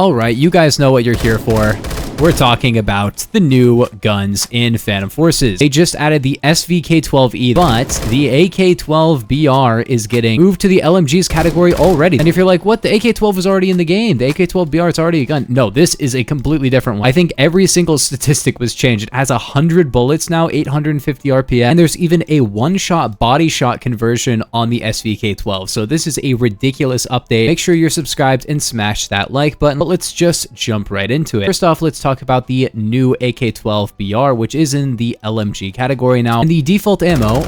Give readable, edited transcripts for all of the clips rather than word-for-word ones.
Alright, you guys know what you're here for. We're talking about the new guns in Phantom Forces. They just added the SVK-12E, but the AK-12BR is getting moved to the LMGs category already. And if you're like, what? The AK-12 is already in the game. The AK-12BR, it's already a gun. No, this is a completely different one. I think every single statistic was changed. It has 100 bullets now, 850 RPM, and there's even a one-shot body shot conversion on the SVK-12. So this is a ridiculous update. Make sure you're subscribed and smash that like button. But let's just jump right into it. First off, let's talk about the new AK-12BR, which is in the LMG category now. And the default ammo,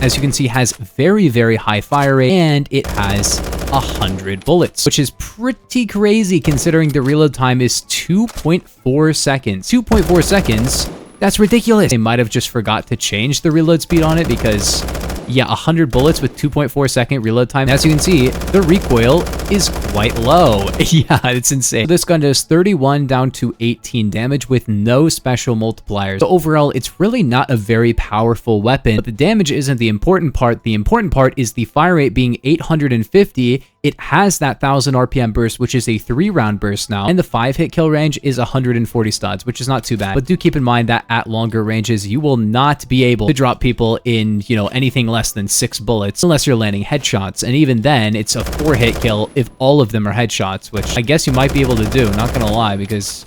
as you can see, has very, very high fire rate, and it has 100 bullets, which is pretty crazy considering the reload time is 2.4 seconds. 2.4 seconds? That's ridiculous. They might have just forgot to change the reload speed on it because, yeah, 100 bullets with 2.4 second reload time. As you can see, the recoil is quite low. Yeah, it's insane. This gun does 31 down to 18 damage with no special multipliers. So overall, it's really not a very powerful weapon, but the damage isn't the important part. The important part is the fire rate being 850. It has that 1000 RPM burst, which is a 3-round burst now, and the 5-hit kill range is 140 studs, which is not too bad. But do keep in mind that at longer ranges, you will not be able to drop people in, you know, anything less than 6 bullets unless you're landing headshots. And even then, it's a 4-hit kill if all of them are headshots, which I guess you might be able to do, not gonna lie, because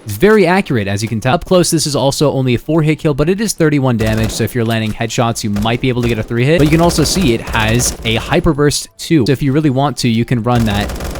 it's very accurate, as you can tell. Up close, this is also only a 4-hit kill, but it is 31 damage, so if you're landing headshots, you might be able to get a 3-hit. But you can also see it has a hyperburst too, so if you really want to, you can run that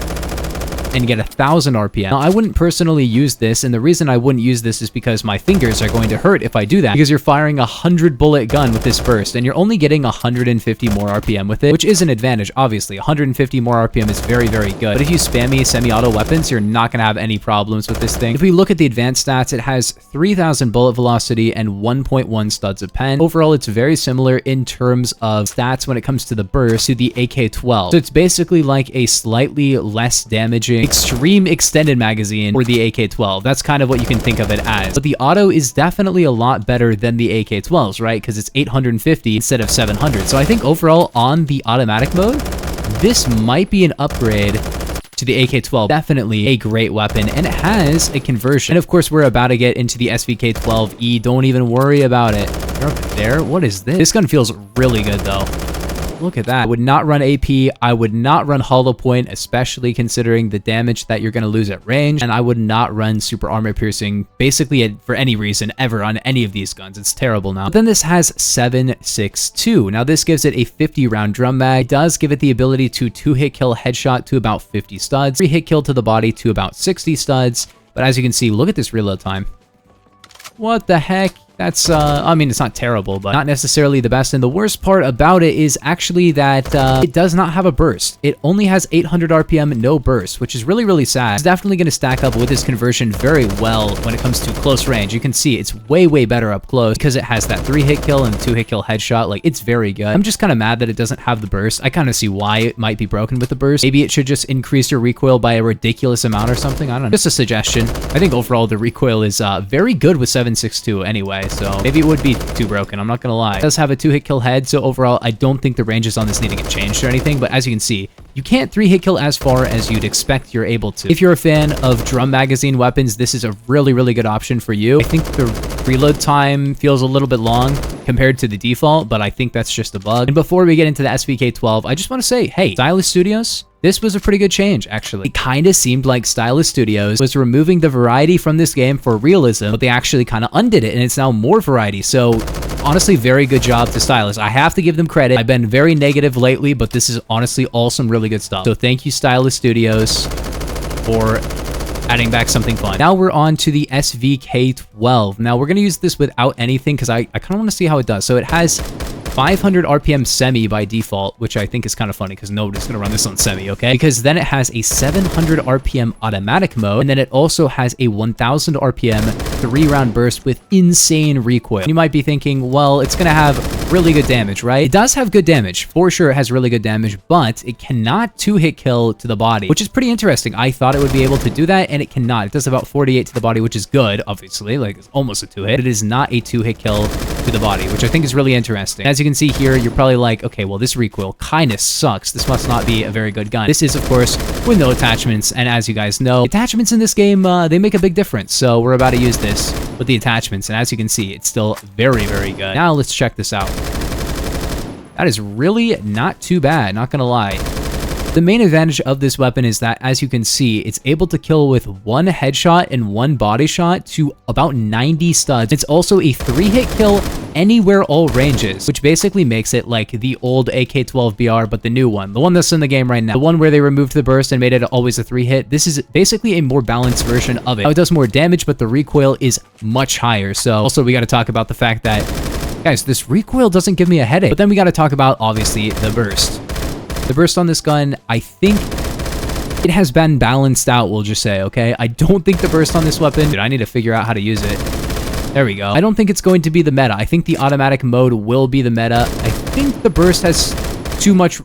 and get 1000 RPM. Now, I wouldn't personally use this, and the reason I wouldn't use this is because my fingers are going to hurt if I do that, because you're firing a 100-bullet gun with this burst, and you're only getting 150 more RPM with it, which is an advantage, obviously. 150 more RPM is very, very good. But if you spam me semi-auto weapons, you're not going to have any problems with this thing. If we look at the advanced stats, it has 3000 bullet velocity and 1.1 studs of pen. Overall, it's very similar in terms of stats when it comes to the burst to the AK-12. So it's basically like a slightly less damaging extreme extended magazine for the AK-12. That's kind of what you can think of it as. But the auto is definitely a lot better than the AK-12s, right? Because it's 850 instead of 700. So I think overall on the automatic mode, this might be an upgrade to the AK-12. Definitely a great weapon, and it has a conversion. And of course, we're about to get into the SVK-12E. Don't even worry about it. You're up there? What is this? This gun feels really good though. Look at that. I would not run AP. I would not run hollow point, especially considering the damage that you're going to lose at range. And I would not run super armor piercing, basically for any reason ever on any of these guns. It's terrible now. But then this has 7.62. Now this gives it a 50-round drum mag. It does give it the ability to 2-hit kill headshot to about 50 studs, 3-hit kill to the body to about 60 studs. But as you can see, look at this reload time. What the heck? That's, I mean, it's not terrible, but not necessarily the best. And the worst part about it is actually that it does not have a burst. It only has 800 RPM, no burst, which is really, really sad. It's definitely going to stack up with this conversion very well when it comes to close range. You can see it's way, way better up close because it has that 3-hit kill and 2-hit kill headshot. Like, it's very good. I'm just kind of mad that it doesn't have the burst. I kind of see why it might be broken with the burst. Maybe it should just increase your recoil by a ridiculous amount or something. I don't know. Just a suggestion. I think overall the recoil is very good with 7.62 anyway. So maybe it would be too broken, I'm not gonna lie. It does have a 2-hit kill head, so overall I don't think the ranges on this need to get changed or anything, but as you can see, you can't 3-hit kill as far as you'd expect you're able to. If you're a fan of drum magazine weapons, this is a really, really good option for you. I think the reload time feels a little bit long compared to the default, but I think that's just a bug. And before we get into the SVK-12, I just want to say, hey, Stylus Studios, this was a pretty good change, actually. It kind of seemed like Stylus Studios was removing the variety from this game for realism, but they actually kind of undid it, and it's now more variety. So honestly, very good job to Stylus. I have to give them credit. I've been very negative lately, but this is honestly all some really good stuff. So thank you, Stylus Studios, for adding back something fun. Now we're on to the SVK-12. Now we're going to use this without anything because I kind of want to see how it does. So it has 500 RPM semi by default, which I think is kind of funny because nobody's going to run this on semi, okay? Because then it has a 700 RPM automatic mode, and then it also has a 1000 RPM 3-round burst with insane recoil. You might be thinking, well, it's going to have really good damage, right? It does have good damage. For sure, it has really good damage, but it cannot 2-hit kill to the body, which is pretty interesting. I thought it would be able to do that, and it cannot. It does about 48 to the body, which is good, obviously. Like, it's almost a 2-hit. It is not a 2-hit kill to the body, which I think is really interesting. As you can see here, you're probably like, okay, well, this recoil kind of sucks. This must not be a very good gun. This is, of course, with no attachments, and as you guys know, attachments in this game, they make a big difference. So we're about to use this with the attachments, and as you can see, it's still very, very good. Now let's check this out. That is really not too bad, not gonna lie. The main advantage of this weapon is that, as you can see, it's able to kill with 1 headshot and 1 body shot to about 90 studs. It's also a 3-hit kill anywhere, all ranges, which basically makes it like the old AK-12BR, but the new one, the one that's in the game right now, the one where they removed the burst and made it always a 3-hit. This is basically a more balanced version of it. Now, it does more damage, but the recoil is much higher. So also we got to talk about the fact that, guys, this recoil doesn't give me a headache. But then we got to talk about, obviously, the burst. The burst on this gun, I think it has been balanced out, we'll just say, okay? I don't think the burst on this weapon... Dude, I need to figure out how to use it. There we go. I don't think it's going to be the meta. I think the automatic mode will be the meta. I think the burst has too much...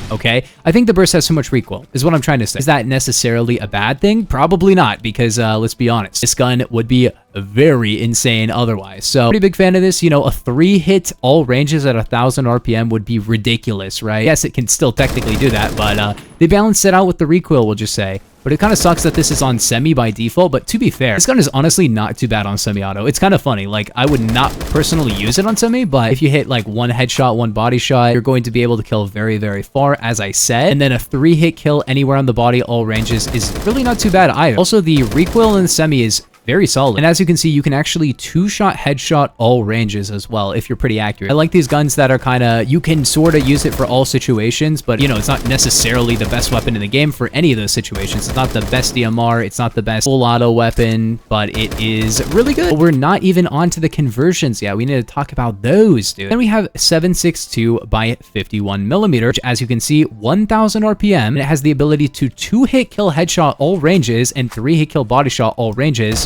Okay, I think the burst has so much recoil, is what I'm trying to say. Is that necessarily a bad thing? Probably not, because let's be honest, this gun would be very insane otherwise. So, pretty big fan of this. You know, a 3-hit all ranges at 1,000 RPM would be ridiculous, right? Yes, it can still technically do that, but they balanced it out with the recoil, we'll just say. But it kind of sucks that this is on semi by default, but to be fair, this gun is honestly not too bad on semi-auto. It's kind of funny. Like, I would not personally use it on semi, but if you hit like 1 headshot, 1 body shot, you're going to be able to kill very, very far, as I said. And then a 3-hit kill anywhere on the body, all ranges, is really not too bad either. Also, the recoil in the semi is very solid. And as you can see, you can actually 2-shot headshot all ranges as well, if you're pretty accurate. I like these guns that are kind of, you can sort of use it for all situations, but you know, it's not necessarily the best weapon in the game for any of those situations. It's not the best DMR, it's not the best full auto weapon, but it is really good. But we're not even on to the conversions yet. We need to talk about those, dude. Then we have 7.62 by 51 millimeter, which, as you can see, 1,000 RPM, and it has the ability to 2-hit kill headshot all ranges and 3-hit kill body shot all ranges.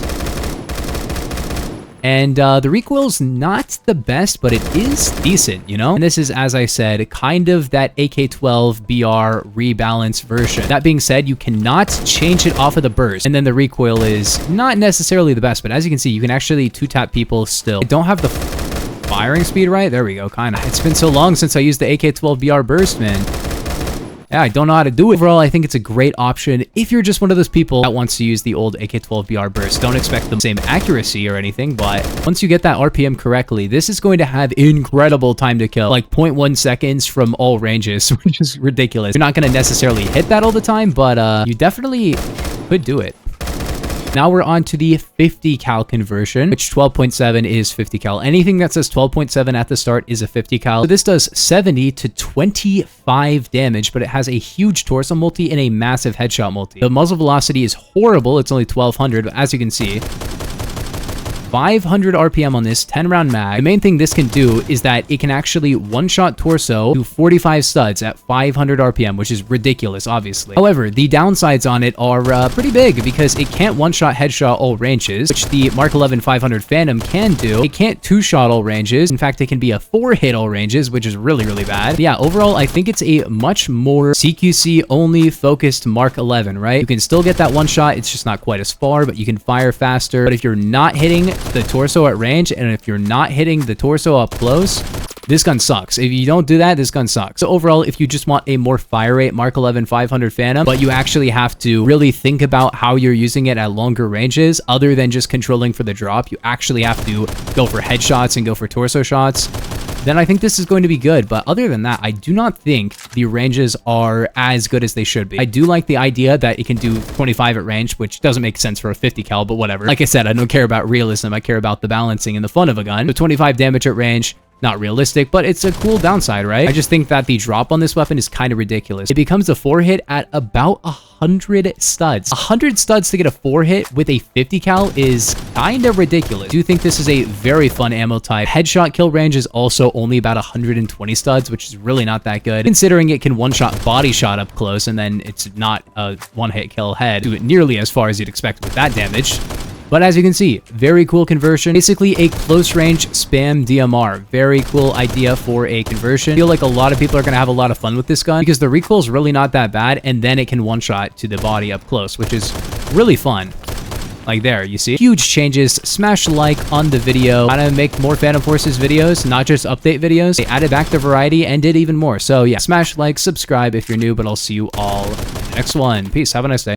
And the recoil's not the best, but it is decent, you know? And this is, as I said, kind of that AK-12BR rebalance version. That being said, you cannot change it off of the burst, and then the recoil is not necessarily the best, but as you can see, you can actually 2-tap people still. I don't have the firing speed right. There we go, kind of. It's been so long since I used the AK-12BR burst, man. Yeah, I don't know how to do it. Overall, I think it's a great option if you're just one of those people that wants to use the old AK-12BR burst. Don't expect the same accuracy or anything, but once you get that RPM correctly, this is going to have incredible time to kill, like 0.1 seconds from all ranges, which is ridiculous. You're not going to necessarily hit that all the time, but you definitely could do it. Now we're on to the 50 cal conversion, which 12.7 is 50 cal. Anything that says 12.7 at the start is a 50 cal. So this does 70 to 25 damage, but it has a huge torso multi and a massive headshot multi. The muzzle velocity is horrible. It's only 1,200, but as you can see, 500 RPM on this 10-round mag. The main thing this can do is that it can actually one-shot torso to 45 studs at 500 RPM, which is ridiculous, obviously. However, the downsides on it are pretty big because it can't one-shot headshot all ranges, which the Mark 11 500 Phantom can do. It can't 2-shot all ranges. In fact, it can be a 4-hit all ranges, which is really, really bad. But yeah, overall, I think it's a much more CQC-only focused Mark 11, right? You can still get that one-shot. It's just not quite as far, but you can fire faster. But if you're not hitting the torso at range, and if you're not hitting the torso up close, this gun sucks. If you don't do that, this gun sucks. So overall, if you just want a more fire rate Mark 11 500 Phantom, but you actually have to really think about how you're using it at longer ranges, other than just controlling for the drop, you actually have to go for headshots and go for torso shots, then I think this is going to be good. But other than that, I do not think the ranges are as good as they should be. I do like the idea that it can do 25 at range, which doesn't make sense for a 50 cal, but whatever. Like I said, I don't care about realism. I care about the balancing and the fun of a gun. So 25 damage at range, not realistic, but it's a cool downside, right? I just think that the drop on this weapon is kind of ridiculous. It becomes a 4-hit at about 100 studs. 100 studs to get a 4-hit with a 50 cal is kind of ridiculous. I do think this is a very fun ammo type. Headshot kill range is also only about 120 studs, which is really not that good, considering it can one-shot body shot up close, and then it's not a 1-hit kill head to it nearly as far as you'd expect with that damage. But as you can see, very cool conversion. Basically a close range spam DMR. Very cool idea for a conversion. I feel like a lot of people are going to have a lot of fun with this gun because the recoil is really not that bad, and then it can one-shot to the body up close, which is really fun. Like there, you see? Huge changes. Smash like on the video. Gotta make more Phantom Forces videos, not just update videos. They added back the variety and did even more. So yeah, smash like, subscribe if you're new, but I'll see you all in the next one. Peace. Have a nice day.